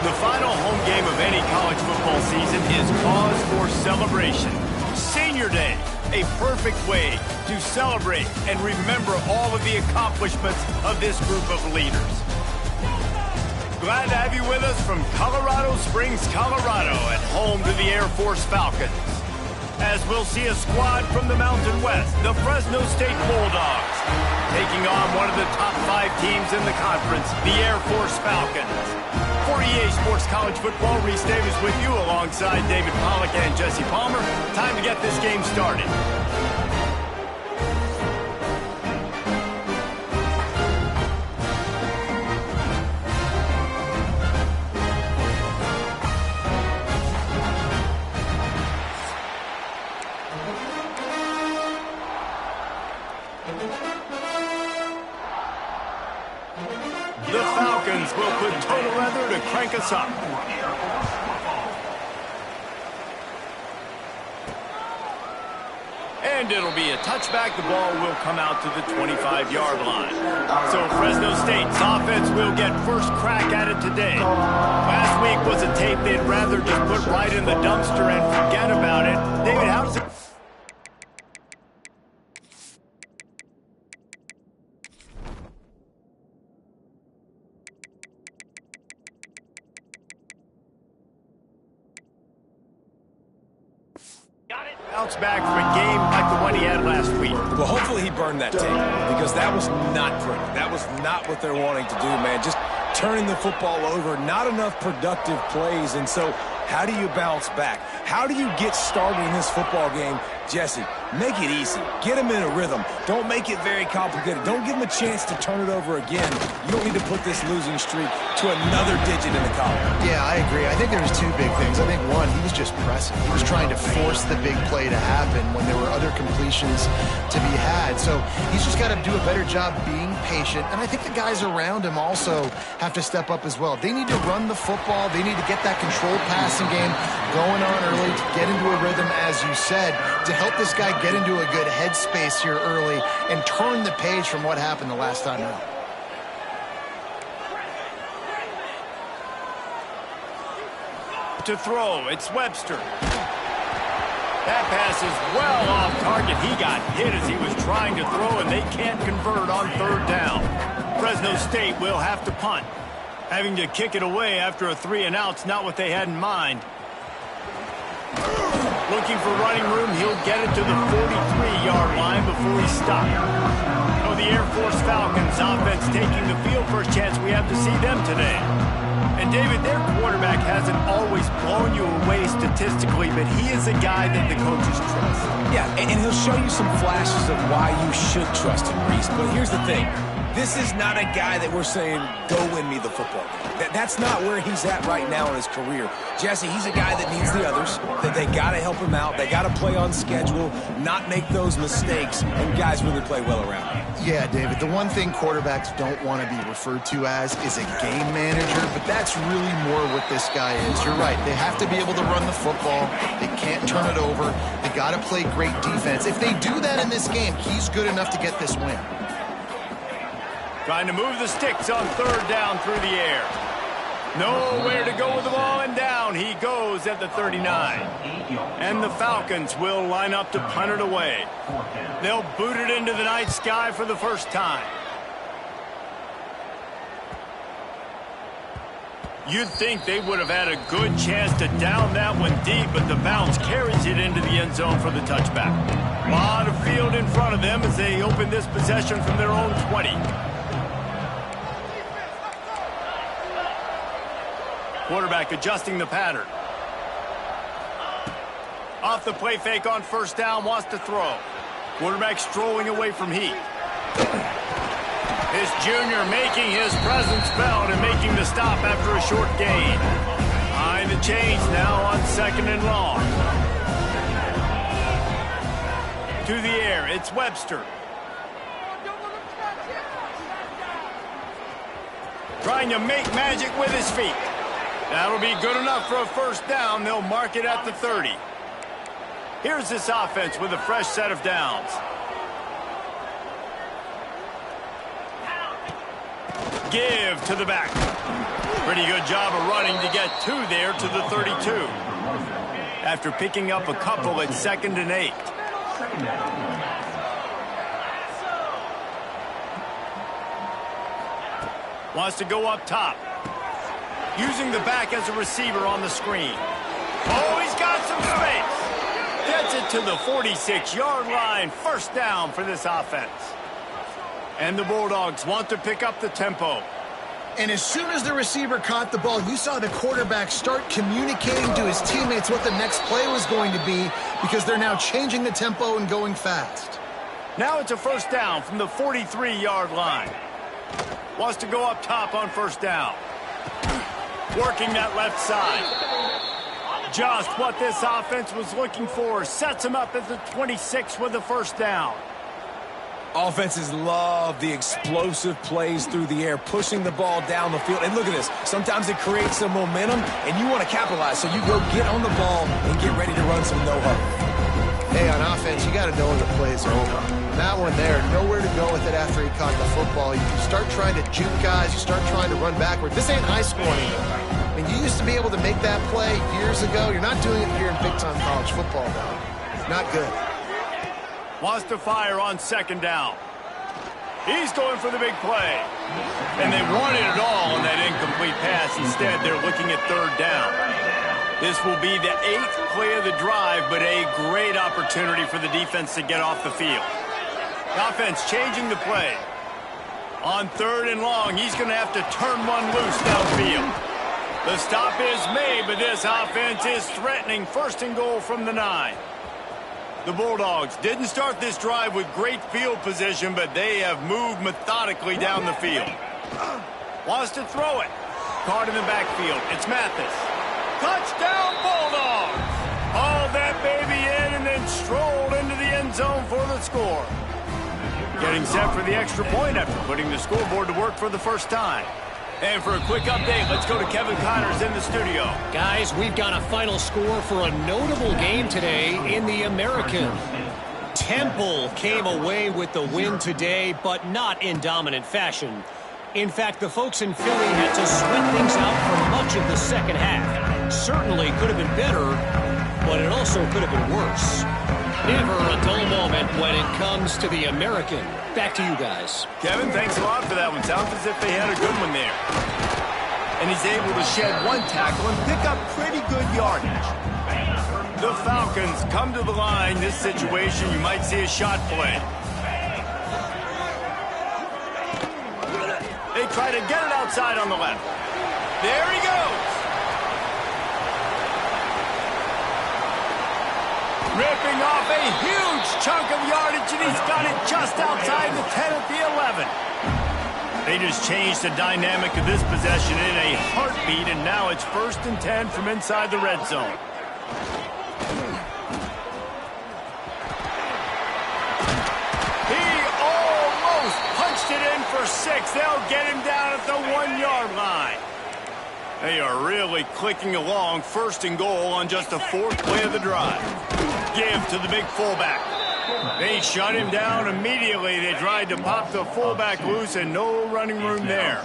The final home game of any college football season is cause for celebration. Senior Day, a perfect way to celebrate and remember all of the accomplishments of this group of leaders. Glad to have you with us from Colorado Springs, Colorado, and home to the Air Force Falcons. As we'll see a squad from the Mountain West, the Fresno State Bulldogs, taking on one of the top 5 teams in the conference, the Air Force Falcons. For EA Sports College Football, Reese Davis with you alongside David Pollack and Jesse Palmer. Time to get this game started. The Falcons will put total leather to crank us up. And it'll be a touchback. The ball will come out to the 25-yard line. So Fresno State's offense will get first crack at it today. Last week was a tape they'd rather just put right in the dumpster and forget about it. David, how does it... bounce back from a game like the one he had last week? Well, hopefully he burned that tape because that was not pretty. That was not what they're wanting to do, man. Just turning the football over, not enough productive plays. And so how do you bounce back? How do you get started in this football game? Jesse, make it easy. Get him in a rhythm. Don't make it very complicated. Don't give him a chance to turn it over again. You don't need to put this losing streak to another digit in the column. Yeah, I agree. I think there's 2 big things. I think, one, he was just pressing. He was trying to force the big play to happen when there were other completions to be had. So he's just got to do a better job being patient. And I think the guys around him also have to step up as well. They need to run the football. They need to get that controlled passing game going on early to get into a rhythm, as you said, to help this guy get into a good headspace here early and turn the page from what happened the last time out. To throw, it's Webster. That pass is well off target. He got hit as he was trying to throw, and they can't convert on 3rd down. Fresno State will have to punt. Having to kick it away after a 3-and-out's not what they had in mind. Looking for running room, he'll get it to the 43-yard line before he stopped. Oh, the Air Force Falcons offense taking the field. First chance we have to see them today. And David, their quarterback hasn't always blown you away statistically, but he is a guy that the coaches trust. Yeah, and he'll show you some flashes of why you should trust him, Reese. But here's the thing. This is not a guy that we're saying, go win me the football game. That's not where he's at right now in his career. Jesse, he's a guy that needs the others, that they got to help him out. They got to play on schedule, not make those mistakes, and guys really play well around him. Yeah, David, the one thing quarterbacks don't want to be referred to as is a game manager, but that's really more what this guy is. You're right. They have to be able to run the football. They can't turn it over. They got to play great defense. If they do that in this game, he's good enough to get this win. Trying to move the sticks on 3rd down through the air. Nowhere to go with the ball, and down he goes at the 39. And the Falcons will line up to punt it away. They'll boot it into the night sky for the first time. You'd think they would have had a good chance to down that one deep, but the bounce carries it into the end zone for the touchback. A lot of field in front of them as they open this possession from their own 20. Quarterback adjusting the pattern. Off the play fake on 1st down, wants to throw. Quarterback strolling away from heat. This junior making his presence felt and making the stop after a short gain. Behind the chains now on 2nd and long. To the air, it's Webster. Trying to make magic with his feet. That'll be good enough for a 1st down. They'll mark it at the 30. Here's this offense with a fresh set of downs. Give to the back. Pretty good job of running to get 2 there to the 32. After picking up a couple at 2nd and 8. Wants to go up top. Using the back as a receiver on the screen. Oh, he's got some space. Gets it to the 46-yard line. First down for this offense. And the Bulldogs want to pick up the tempo. And as soon as the receiver caught the ball, you saw the quarterback start communicating to his teammates what the next play was going to be, because they're now changing the tempo and going fast. Now it's a first down from the 43-yard line. Wants to go up top on first down. Working that left side. Just what this offense was looking for. Sets him up at the 26 with the first down. Offenses love the explosive plays through the air, pushing the ball down the field. And look at this. Sometimes it creates some momentum, and you want to capitalize. So you go get on the ball and get ready to run some no-huddle. Hey, on offense, you got to know when the play's over. That one there, nowhere to go with it after he caught the football. You start trying to juke guys. You start trying to run backward. This ain't high school anymore. I mean, you used to be able to make that play years ago. You're not doing it here in big-time college football, though. Not good. Wants to fire on second down. He's going for the big play. And they wanted it all on that incomplete pass. Instead, they're looking at third down. This will be the 8th play of the drive, but a great opportunity for the defense to get off the field. The offense changing the play. On third and long, he's going to have to turn one loose downfield. The stop is made, but this offense is threatening first and goal from the 9. The Bulldogs didn't start this drive with great field position, but they have moved methodically down the field. Wants to throw it. Caught in the backfield. It's Mathis. Touchdown, Bulldogs! Hauled that baby in and then strolled into the end zone for the score. Getting set for the extra point after putting the scoreboard to work for the first time. And for a quick update, let's go to Kevin Connors in the studio. Guys, we've got a final score for a notable game today in the American. Temple came away with the win today, but not in dominant fashion. In fact, the folks in Philly had to sweat things out for much of the second half. Certainly could have been better, but it also could have been worse. Never a dull moment when it comes to the American. Back to you guys. Kevin, thanks a lot for that one. Sounds as if they had a good one there. And he's able to shed one tackle and pick up pretty good yardage. The Falcons come to the line. This situation, you might see a shot play. They try to get it outside on the left. There he goes. Ripping off a huge chunk of yardage, and he's got it just outside the 10 at the 11. They just changed the dynamic of this possession in a heartbeat, and now it's 1st and 10 from inside the red zone. He almost punched it in for 6. They'll get him down at the 1-yard line. They are really clicking along. 1st and goal on just the 4th play of the drive. Give to the big fullback. They shut him down immediately. They tried to pop the fullback loose and no running room there.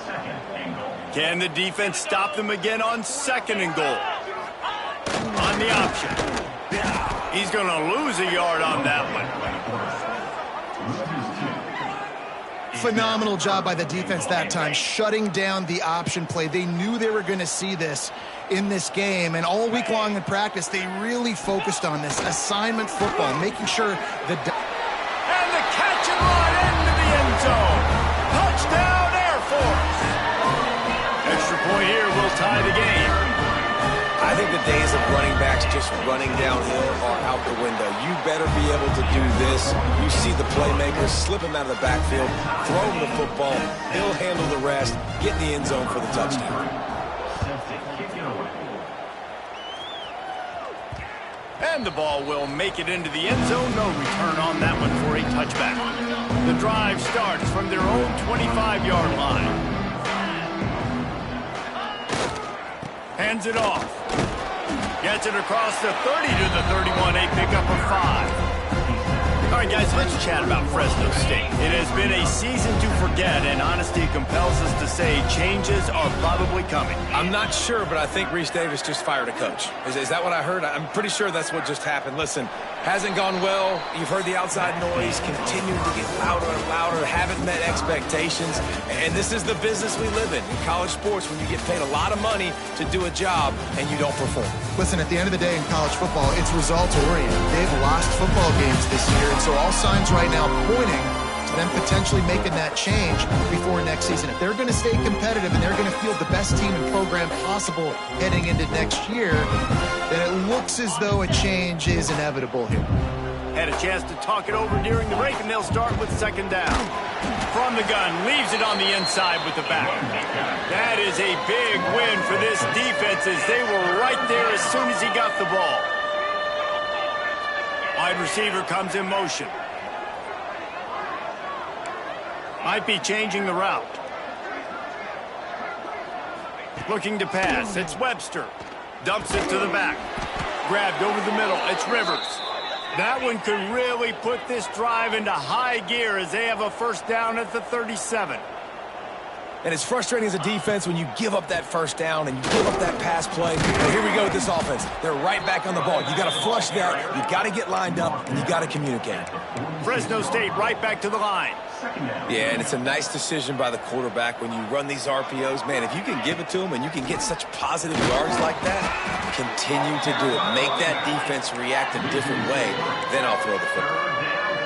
Can the defense stop them again on 2nd and goal? On the option. He's going to lose a yard on that one. Phenomenal job by the defense that time, shutting down the option play. They knew they were going to see this in this game, and all week long in practice, they really focused on this assignment football, making sure the... And the catch and run into the end zone. Touchdown, Air Force. Extra point here will tie the game. I think the days of running backs just running downhill are out the window. You better be able to do this. You see the playmakers slip him out of the backfield, throw him the football, he'll handle the rest, get in the end zone for the touchdown. And the ball will make it into the end zone. No return on that one for a touchback. The drive starts from their own 25-yard line. Hands it off. Gets it across the 30 to the 31. A pickup of 5. All right, guys, let's chat about Fresno State. It has been a season to forget and honesty compels us to say changes are probably coming. I'm not sure, but I think Reese Davis just fired a coach. Is that what I heard? I'm pretty sure that's what just happened. Listen, hasn't gone well. You've heard the outside noise, continuing to get louder and louder, haven't met expectations. And this is the business we live in college sports, when you get paid a lot of money to do a job and you don't perform. Listen, at the end of the day in college football, it's results-oriented. They've lost football games this year, and so all signs right now pointing to them potentially making that change before next season. If they're going to stay competitive and they're going to field the best team and program possible heading into next year, then it looks as though a change is inevitable here. Had a chance to talk it over during the break, and they'll start with second down. From the gun, leaves it on the inside with the back. That is a big win for this defense, as they were right there as soon as he got the ball. Wide receiver comes in motion. Might be changing the route. Looking to pass. It's Webster. Dumps it to the back. Grabbed over the middle. It's Rivers. That one could really put this drive into high gear as they have a first down at the 37. And it's frustrating as a defense when you give up that first down and you give up that pass play. But here we go with this offense. They're right back on the ball. You got to flush that. You got to get lined up, and you got to communicate. Fresno State right back to the line. Yeah, and it's a nice decision by the quarterback when you run these RPOs. Man, if you can give it to them and you can get such positive yards like that, continue to do it. Make that defense react a different way, then I'll throw the football.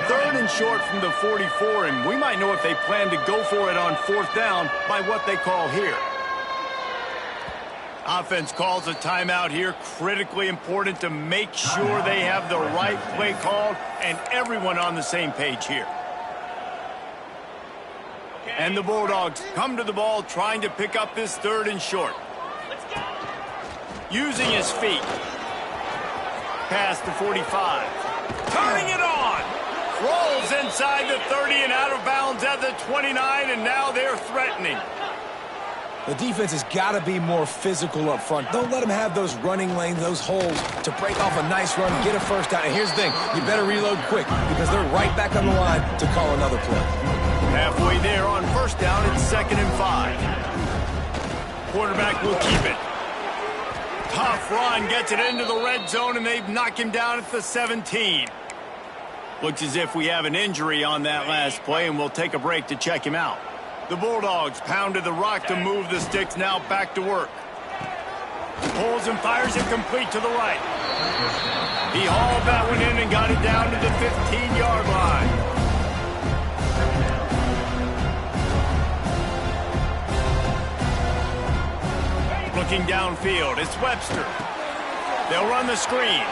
Third and short from the 44, and we might know if they plan to go for it on fourth down by what they call here. Offense calls a timeout here. Critically important to make sure they have the right play called and everyone on the same page here. And the Bulldogs come to the ball trying to pick up this third and short. Using his feet. Past the 45. Turning it on. Rolls inside the 30 and out of bounds at the 29, and now they're threatening. The defense has got to be more physical up front. Don't let them have those running lanes, those holes to break off a nice run, get a first down. And here's the thing, you better reload quick because they're right back on the line to call another play. Halfway there on first down, it's 2nd and 5. Quarterback will keep it. Tough run, gets it into the red zone, and they've knocked him down at the 17. Looks as if we have an injury on that last play, and we'll take a break to check him out. The Bulldogs pounded the rock to move the sticks, now back to work. Pulls and fires it complete to the right. He hauled that one in and got it down to the 15-yard line. Looking downfield, it's Webster. They'll run the screen.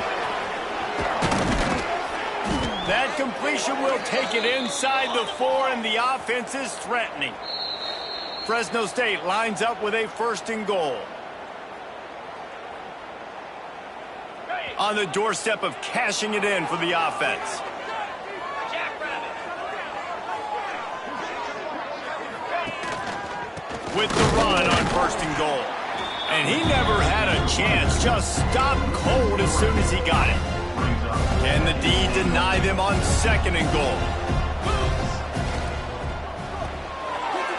That completion will take it inside the 4, and the offense is threatening. Fresno State lines up with a 1st and goal. On the doorstep of cashing it in for the offense. With the run on 1st and goal. And he never had a chance, just stopped cold as soon as he got it. Can the D deny them on 2nd and goal?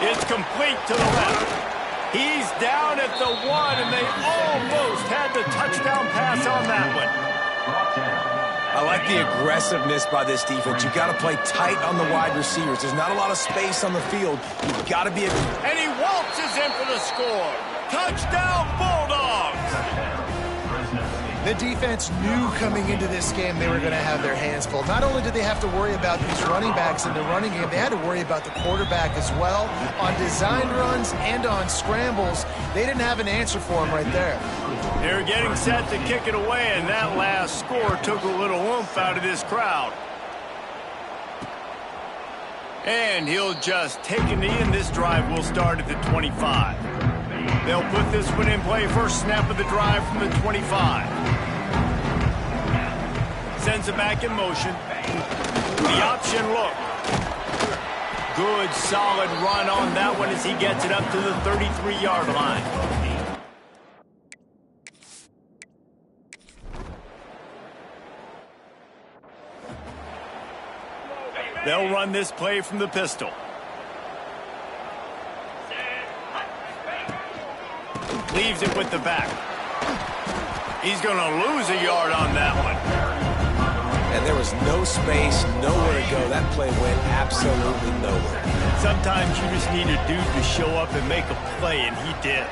It's complete to the left. He's down at the 1, and they almost had the touchdown pass on that one. I like the aggressiveness by this defense. You've got to play tight on the wide receivers. There's not a lot of space on the field. You've got to be... And he waltzes in for the score. Touchdown, Bulldogs! The defense knew coming into this game they were going to have their hands full. Not only did they have to worry about these running backs in the running game, they had to worry about the quarterback as well. On designed runs and on scrambles, they didn't have an answer for him right there. They're getting set to kick it away, and that last score took a little oomph out of this crowd. And he'll just take a knee, and this drive will start at the 25. They'll put this one in play. First snap of the drive from the 25. Sends it back in motion. The option look. Good, solid run on that one as he gets it up to the 33-yard line. They'll run this play from the pistol. Leaves it with the back. He's going to lose a yard on that one. And there was no space, nowhere to go. That play went absolutely nowhere. Sometimes you just need a dude to show up and make a play, and he did.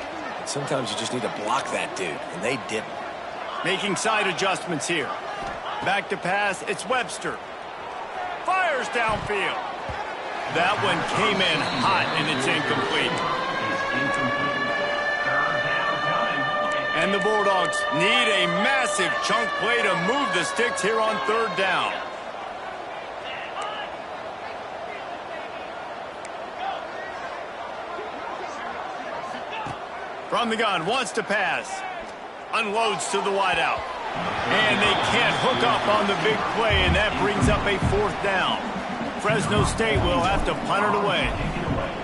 Sometimes you just need to block that dude, and they didn't. Making side adjustments here. Back to pass, it's Webster. Fires downfield. That one came in hot, and it's incomplete. And the Bulldogs need a massive chunk play to move the sticks here on third down. From the gun, wants to pass. Unloads to the wideout. And they can't hook up on the big play, and that brings up a fourth down. Fresno State will have to punt it away.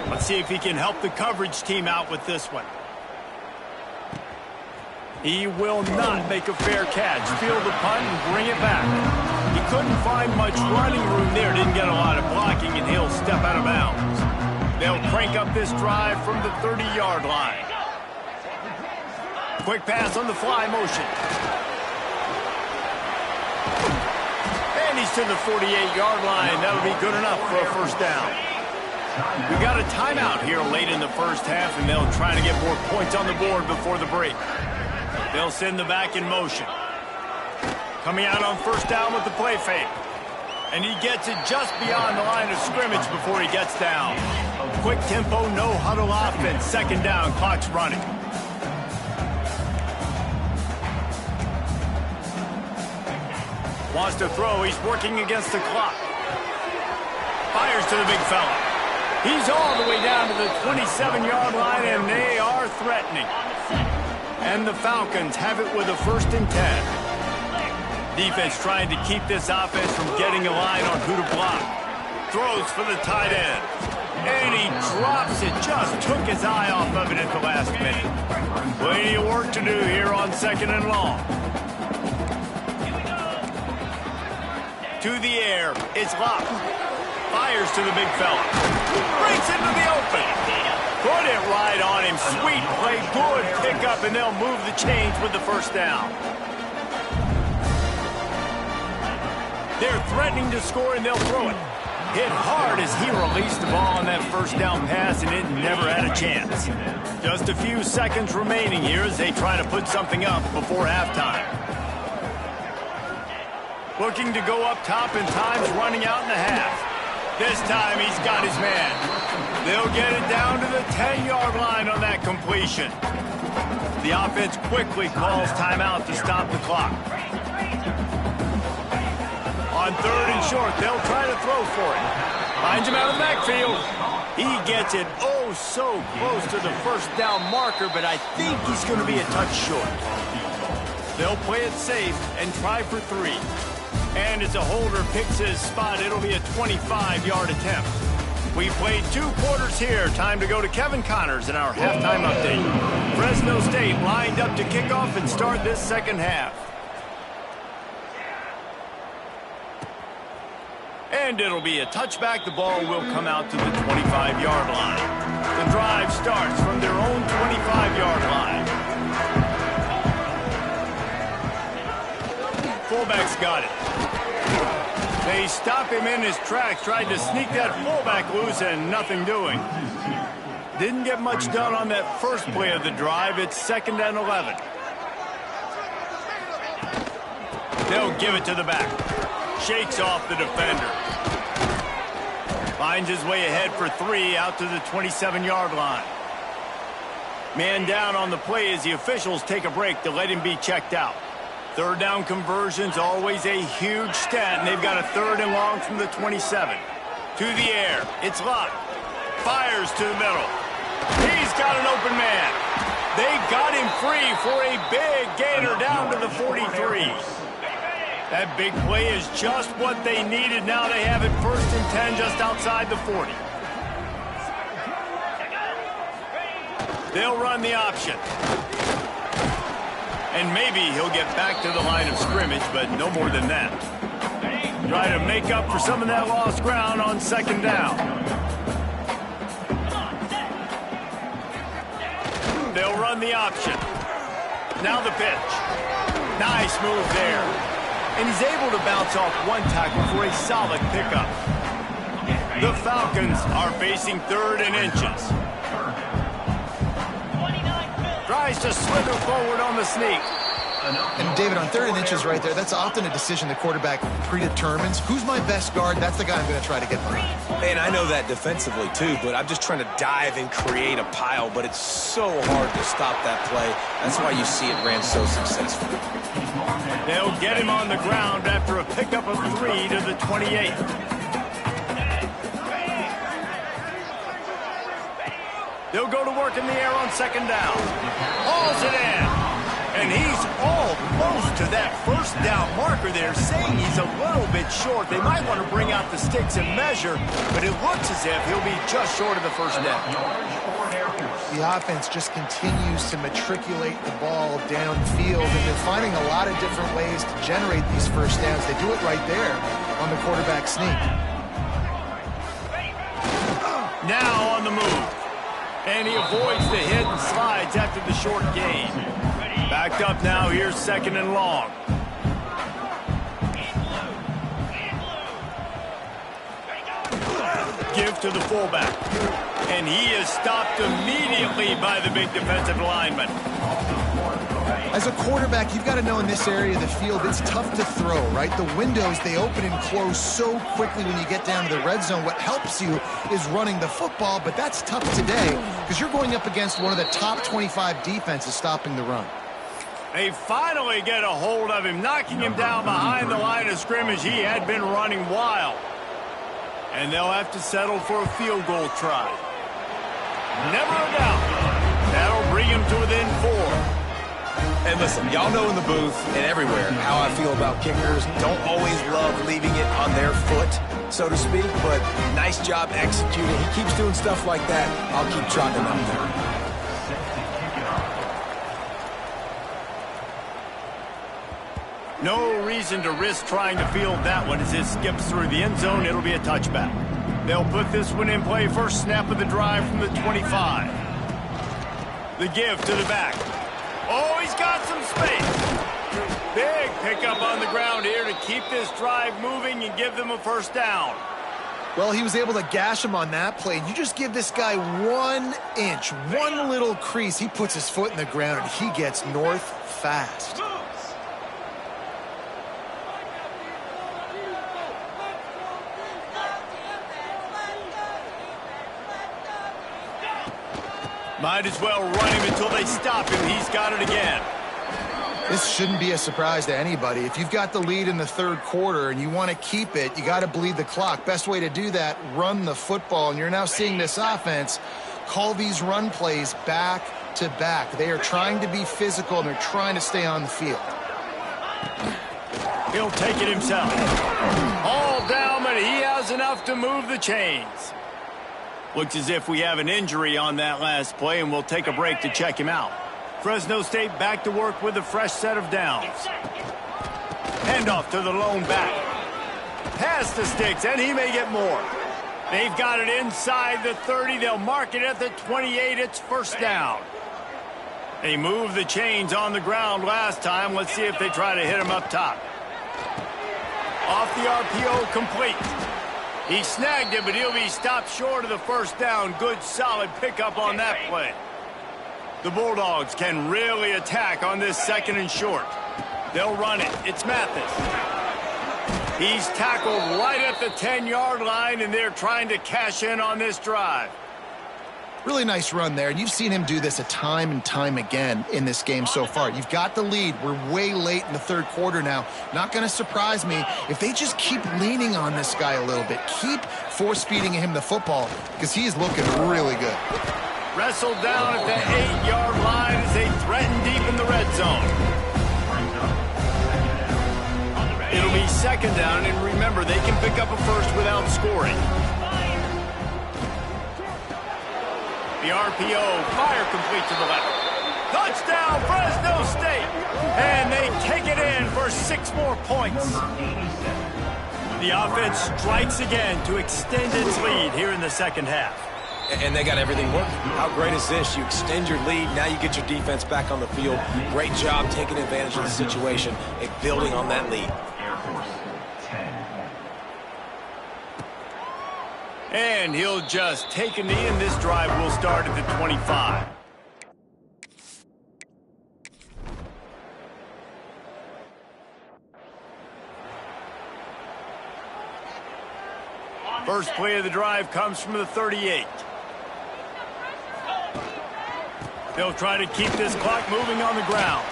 Let's see if he can help the coverage team out with this one. He will not make a fair catch. Field the punt and bring it back. He couldn't find much running room there. Didn't get a lot of blocking, and he'll step out of bounds. They'll crank up this drive from the 30-yard line. Quick pass on the fly motion. And he's to the 48-yard line. That'll be good enough for a first down. We've got a timeout here late in the first half, and they'll try to get more points on the board before the break. They'll send the back in motion. Coming out on first down with the play fake. And he gets it just beyond the line of scrimmage before he gets down. Quick tempo, no huddle offense. Second down, clock's running. Wants to throw, he's working against the clock. Fires to the big fella. He's all the way down to the 27-yard line, and they are threatening. And the Falcons have it with a 1st and 10. Defense trying to keep this offense from getting a line on who to block. Throws for the tight end. And he drops it. Just took his eye off of it at the last minute. Plenty of work to do here on 2nd and long. To the air. It's locked. Fires to the big fella. Breaks into the open. Put it right on him. Sweet play. Good pickup, and they'll move the chains with the first down. They're threatening to score, and they'll throw it. Hit hard as he released the ball on that first down pass, and it never had a chance. Just a few seconds remaining here as they try to put something up before halftime. Looking to go up top, and time's running out in the half. This time he's got his man. They'll get it down to the 10-yard line on that completion. The offense quickly calls timeout to stop the clock. On 3rd and short, they'll try to throw for it. Finds him out of the backfield. He gets it oh so close to the first down marker, but I think he's going to be a touch short. They'll play it safe and try for 3. And as a holder picks his spot, it'll be a 25-yard attempt. We played 2 quarters here. Time to go to Kevin Connors in our halftime update. Fresno State lined up to kick off and start this second half. And it'll be a touchback. The ball will come out to the 25-yard line. The drive starts from their own 25-yard line. Fullback's got it. They stop him in his tracks, tried to sneak that fullback loose, and nothing doing. Didn't get much done on that first play of the drive. It's 2nd and 11. They'll give it to the back. Shakes off the defender. Finds his way ahead for 3 out to the 27-yard line. Man down on the play as the officials take a break to let him be checked out. 3rd down conversion's always a huge stat, and they've got a 3rd and long from the 27. To the air. It's locked. Fires to the middle. He's got an open man. They got him free for a big gainer down to the 43. That big play is just what they needed. Now they have it 1st and 10 just outside the 40. They'll run the option. And maybe he'll get back to the line of scrimmage, but no more than that. Try to make up for some of that lost ground on 2nd down. They'll run run the option. Now the pitch. Nice move there. And he's able to bounce off one tackle for a solid pickup. The Falcons are facing 3rd and inches. Tries to slither forward on the sneak. And David, on 3rd and inches right there, that's often a decision the quarterback predetermines. Who's my best guard? That's the guy I'm going to try to get behind. And I know that defensively too, but I'm just trying to dive and create a pile, but it's so hard to stop that play. That's why you see it ran so successfully. They'll get him on the ground after a pickup of 3 to the 28. They'll go to work in the air on 2nd down. Hauls it in. And he's almost to that 1st down marker there, saying he's a little bit short. They might want to bring out the sticks and measure, but it looks as if he'll be just short of the 1st down. The offense just continues to matriculate the ball downfield, and they're finding a lot of different ways to generate these 1st downs. They do it right there on the quarterback sneak. Now on the move. And he avoids the hit and slides after the short gain. Backed up now, here's 2nd and long. Give to the fullback. And he is stopped immediately by the big defensive lineman. As a quarterback, you've got to know in this area of the field, it's tough to throw, right? The windows, they open and close so quickly when you get down to the red zone. What helps you is running the football, but that's tough today because you're going up against one of the top 25 defenses stopping the run. They finally get a hold of him, knocking him down behind the line of scrimmage. He had been running wild. And they'll have to settle for a field goal try. Never a doubt. That'll bring him to within 4. And listen, y'all know in the booth and everywhere how I feel about kickers. Don't always love leaving it on their foot, so to speak, but nice job executing. He keeps doing stuff like that. I'll keep trotting him out there. No reason to risk trying to field that one as it skips through the end zone. It'll be a touchback. They'll put this one in play first snap of the drive from the 25. The give to the back. Oh, he's got some space. Big pickup on the ground here to keep this drive moving and give them a 1st down. Well, he was able to gash him on that play. You just give this guy 1 inch, one little crease. He puts his foot in the ground, and he gets north fast. Might as well run him until they stop him. He's got it again. This shouldn't be a surprise to anybody. If you've got the lead in the 3rd quarter and you want to keep it, you got to bleed the clock. Best way to do that, run the football. And you're now seeing this offense call these run plays back to back. They are trying to be physical, and they're trying to stay on the field. He'll take it himself. All down, but he has enough to move the chains. Looks as if we have an injury on that last play, and we'll take a break to check him out. Fresno State back to work with a fresh set of downs. Handoff to the lone back. Pass the sticks, and he may get more. They've got it inside the 30. They'll mark it at the 28. It's 1st down. They moved the chains on the ground last time. Let's see if they try to hit him up top. Off the RPO, complete. He snagged it, but he'll be stopped short of the 1st down. Good, solid pickup on that play. The Bulldogs can really attack on this 2nd and short. They'll run it. It's Mathis. He's tackled right at the 10-yard line, and they're trying to cash in on this drive. Really nice run there, and you've seen him do this a time and time again in this game so far. You've got the lead. We're way late in the 3rd quarter now. Not going to surprise me if they just keep leaning on this guy a little bit. Keep force-feeding him the football because he is looking really good. Wrestled down at the 8-yard line as they threaten deep in the red zone. It'll be 2nd down, and remember, they can pick up a 1st without scoring. The RPO, fire complete to the left. Touchdown, Fresno State! And they take it in for 6 more points. The offense strikes again to extend its lead here in the 2nd half. and they got everything working. How great is this? You extend your lead. Now you get your defense back on the field. Great job taking advantage of the situation and building on that lead. And he'll just take a knee, and this drive will start at the 25. First play of the drive comes from the 38. They'll try to keep this clock moving on the ground.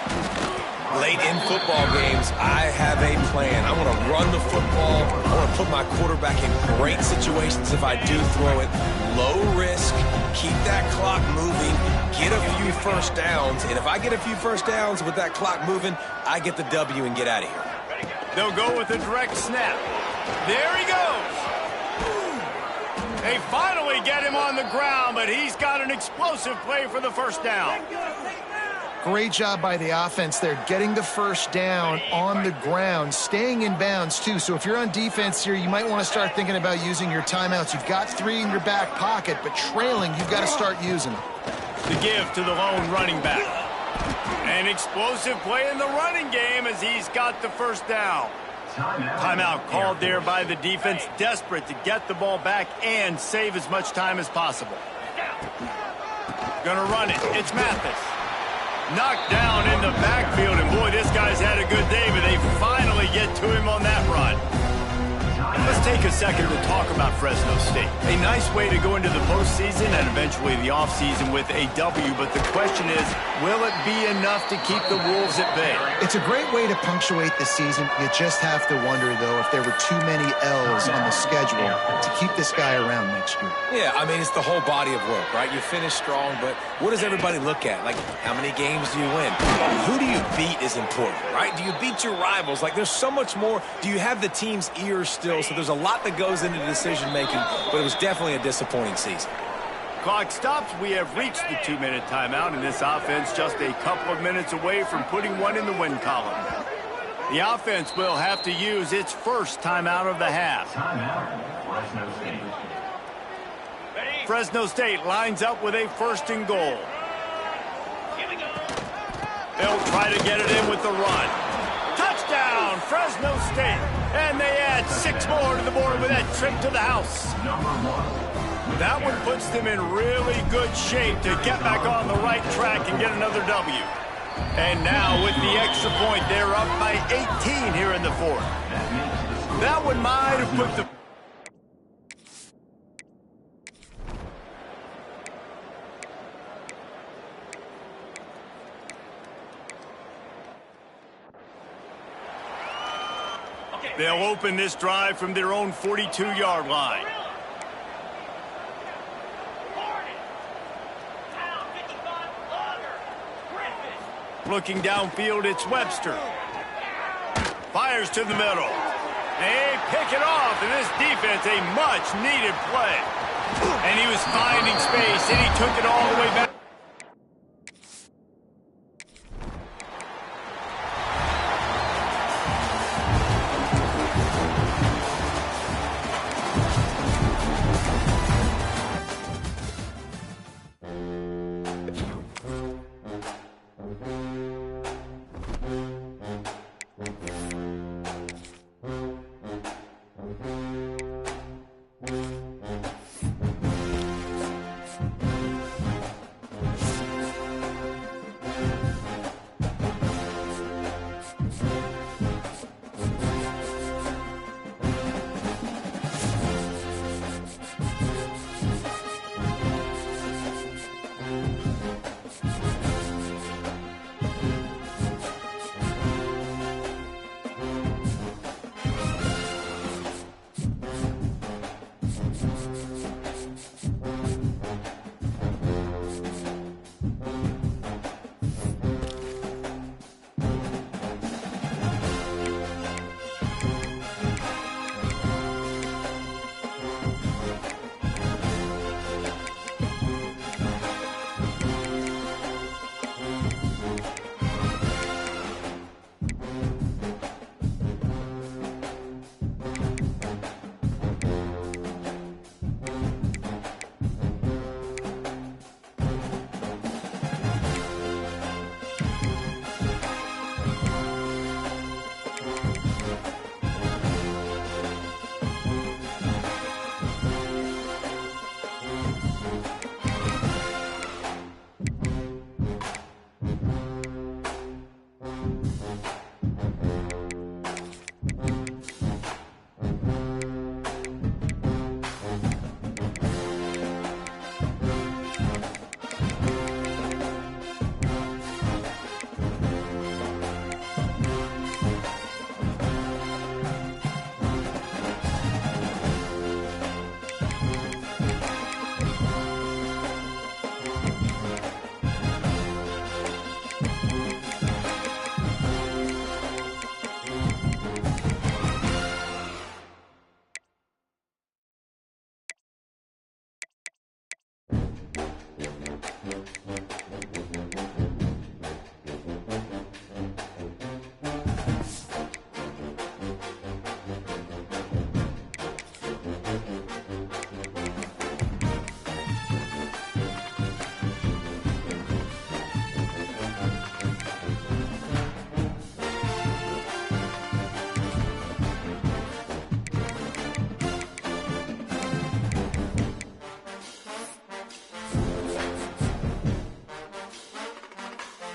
Late in football games, I have a plan. I want to run the football. I want to put my quarterback in great situations if I do throw it. Low risk, keep that clock moving, get a few first downs. And if I get a few first downs with that clock moving, I get the W and get out of here. They'll go with a direct snap. There he goes. They finally get him on the ground, but he's got an explosive play for the first down. Great job by the offense there, getting the first down on the ground, staying in bounds, too. So if you're on defense here, you might want to start thinking about using your timeouts. You've got 3 in your back pocket, but trailing, you've got to start using them. The give to the lone running back. An explosive play in the running game as he's got the first down. Timeout called there by the defense, desperate to get the ball back and save as much time as possible. Gonna run it. It's Mathis. Knocked down in the backfield, and boy, this guy's had a good day, but they finally get to him on that run. Let's take a second to talk about Fresno State. A nice way to go into the postseason and eventually the offseason with a W, but the question is, will it be enough to keep the Wolves at bay? It's a great way to punctuate the season. You just have to wonder, though, if there were too many L's on the schedule to keep this guy around next year. Yeah, I mean, it's the whole body of work, right? You finish strong, but what does everybody look at? Like, how many games do you win? Who do you beat is important, right? Do you beat your rivals? Like, there's so much more. Do you have the team's ears still? So there's a lot that goes into decision-making, but it was definitely a disappointing season. Clock stops. We have reached the 2-minute timeout, and this offense just a couple of minutes away from putting one in the win column. The offense will have to use its first timeout of the half. Fresno State lines up with a 1st and goal. They'll try to get it in with the run. Touchdown, Fresno State. And they add 6 more to the board with that trip to the house. That one puts them in really good shape to get back on the right track and get another W. And now with the extra point, they're up by 18 here in the 4th. That one might have put the... They'll open this drive from their own 42-yard line. Looking downfield, it's Webster. Fires to the middle. They pick it off, and this defense, a much-needed play. And he was finding space, and he took it all the way back.